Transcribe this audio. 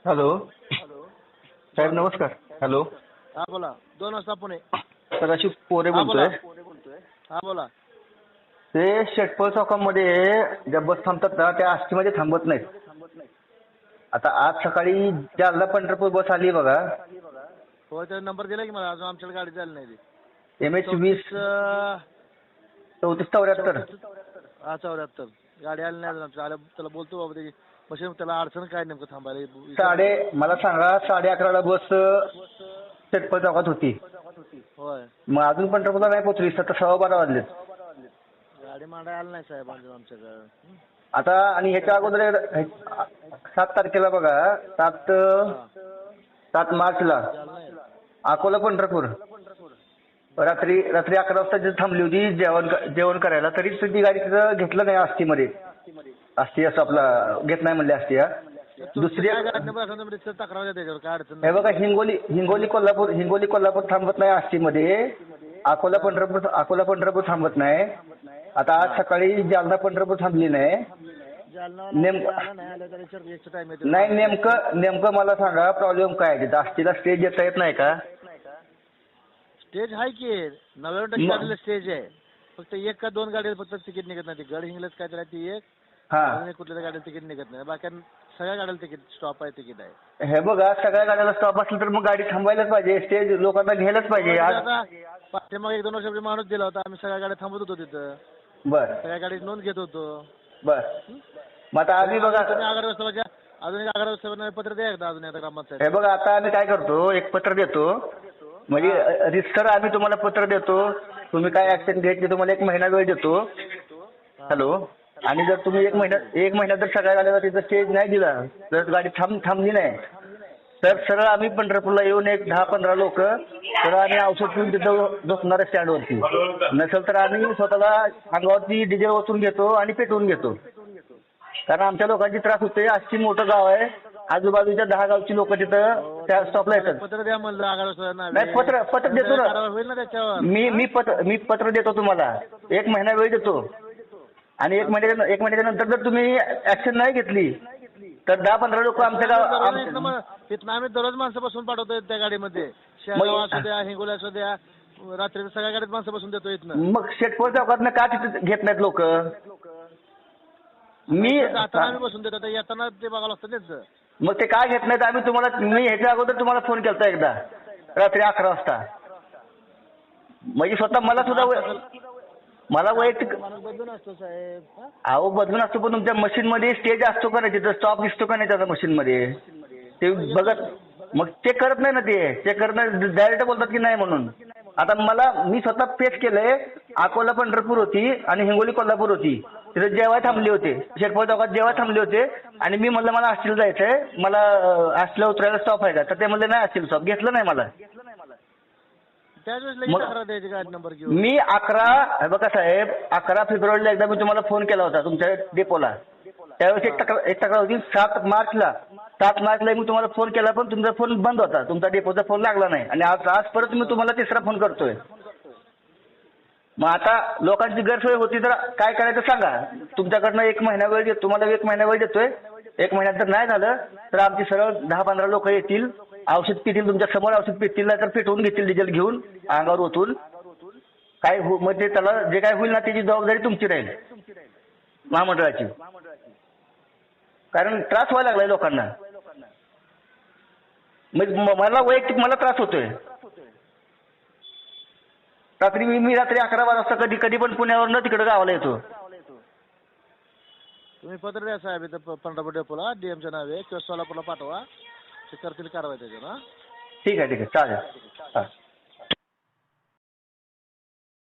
Hello साहेब नमस्कार. Hello हा बोला. 2 वाजता पुणे. सदाशी पोरे हा बोला. बोलतोय. हा बोला. ते शेटपळ चौकामध्ये ज्या बस थांबतात ना त्या आष्टीमध्ये थांबत नाहीत. आता आज सकाळी जालना पंढरपूर बस आली बघा. हो त्याचा नंबर दिला की मला. अजून आमच्याकडे गाडी झाली नाही ती. MH 20 3474. हा 74. गाडी आली नाही अजून आमच्या. आल्या त्याला बोलतो बाबा त्याची मशीन त्याला अडचण काय नेमकं थांबायला. मला सांगा 11:30ला बस शेटपळ चौकात होती. होय. मग अजून पंढरपूरला नाही पोहोचली. 12:15 वाजलेत. गाडी मांडायला आली नाही साहेब आमच्याकडे. आता आणि ह्याच्या अगोदर 7 तारखेला बघा 7 मार्चला अकोला पंढरपूर रात्री 11 वाजता जिथे थांबली होती जेवण करायला, तरी ती गाडी तिथं घेतलं नाही. आष्टीमध्ये आष्टी असं आपला घेत नाही म्हणले आष्टी. दुसरी हे बघा हिंगोली कोल्हापूर थांबत नाही आष्टीमध्ये. अकोला पंढरपूर थांबत नाही. आता आज सकाळी जालना पंढरपूर थांबली नाही. नेमकं मला सांगा प्रॉब्लेम काय आहे तिथं. आष्टीला स्टेज येता येत नाही का? स्टेज आहे की 99% गाडीला स्टेज आहे. फक्त 1 का 2 गाडीला फक्त तिकीट निघत नाही. गड हिंगलज काय त्याला ती एक कुठल्या गाडीला तिकीट निघत नाही. बाकी सगळ्या गाड्याला तिकीट स्टॉप आहे, तिकीट आहे. हे बघा सगळ्या गाड्याला स्टॉप असलं तर मग गाडी थांबायलाच पाहिजे. स्टेज लोकांना घ्यायलाच पाहिजे. पाठीमागे 1-2 वर्षापूर्वी माणूस दिला होता. आम्ही सगळ्या गाड्या थांबत होतो तिथं. बर. सगळ्या गाडी नोंद घेत होतो. बर. मग आता आम्ही बघा अजून 11 वाजता पत्र द्या एकदा अजून आता ग्रामपंचायत. हे बघा आता आम्ही काय करतो, एक पत्र देतो. म्हणजे रितसर आम्ही तुम्हाला पत्र देतो. तुम्ही काय ऍक्शन घ्यायची तुम्हाला 1 महिना वेळ देतो. हॅलो. आणि जर तुम्ही 1 महिन्यात जर सगळ्या गाड्याला तिथं स्टेज नाही दिला, जर गाडी थांबली नाही तर सरळ आम्ही पंढरपूरला येऊन 10-15 लोक सरळ आम्ही औषध पिऊन तिथं बसणार स्टँडवरती. नसेल तर आम्ही स्वतःला अंगावरती डिझेल ओतून घेतो आणि पेटवून घेतो. कारण आमच्या लोकांची त्रास होते. आष्टी मोठं गाव आहे. आजूबाजूच्या 10 गावची लोक तिथं त्या स्टॉपला येतात. पत्र द्या म्हणलं. नाही पत्र देतो ना. होईल ना त्याच्यावर. मी पत्र देतो तुम्हाला. 1 महिना वेळ देतो. आणि 1 महिन्याच्या नंतर जर तुम्ही ऍक्शन नाही घेतली तर 10-15 लोक आमच्या गाव तिथं आम्ही दररोज माणसं बसून पाठवतो त्या गाडीमध्ये. शेगाव असू द्या, हिंगोली असू द्या, रात्री सगळ्या गाडीत माणसं बसून देतो इथनं. मग शेटपळ चौकातनं का तिथे घेत नाहीत लोक? जाताना आम्ही बसून देतो. येताना ते बघावं लागतं त्यांचं. मग ते काय घेत नाहीत? मी ह्याच्या अगोदर तुम्हाला फोन केलता एकदा रात्री 11 वाजता. म्हणजे स्वतः मला वैयक्तिक बदलून असतो साहेब. अहो बदलून असतो, पण तुमच्या मशीनमध्ये स्टेज असतो का नाही, तिथं स्टॉप दिसतो का नाही त्याचा मशीनमध्ये ते बघत. मग चेक करत नाही ना ते. चेक करत नाही, डायरेक्ट बोलतात की नाही म्हणून. आता मी स्वतः फेस केलंय. अकोला पंढरपूर होती आणि हिंगोली कोल्हापूर होती. तिथे जेवाय थांबले होते. शेटपळ चौकात जेवाय थांबले होते. आणि मी म्हणलं मला आष्टीला जायचंय, मला आष्टीला उतरायला स्टॉप आहे का? तर ते म्हणले नाही आष्टीला स्टॉप. घेतलं नाही मला. मी 11 बघा साहेब 11 फेब्रुवारीला एकदा मी तुम्हाला फोन केला होता तुमच्या डेपोला. त्यावेळेस एक तक्रार होती. 7 मार्चला मी तुम्हाला फोन केला, पण तुमचा फोन बंद होता. तुमचा डेपोचा फोन लागला नाही. आणि आज परत मी तुम्हाला 3रा फोन करतोय. मग आता लोकांची गैरसोय होती तर काय करायचं सांगा. तुमच्याकडनं 1 महिना वेळ देतो. तुम्हाला 1 महिना वेळ देतोय. 1 महिन्यात जर नाही झालं तर आमची सरळ 10-15 लोक येतील. औषध पितील. तुमच्या समोर औषध पितील, नाही तर पेटवून घेतील डिझेल घेऊन अंगावर ओतून. काय म्हणजे त्याला जे काय होईल ना त्याची जबाबदारी तुमची राहील महामंडळाची. कारण त्रास व्हायला लागलाय लोकांना. मला वैयक्तिक त्रास होतोय. मी रात्री 11 वाजता कधी पण पुण्यावरनं तिकडे गावाला येतो. तुम्ही पत्र द्या साहेब इथं पंढरपूर डेपोला डीएमच्या नावे किंवा सोलापूरला पाठवा. ते करतील कारवाई त्याच्यावर. ठीक आहे चालेल.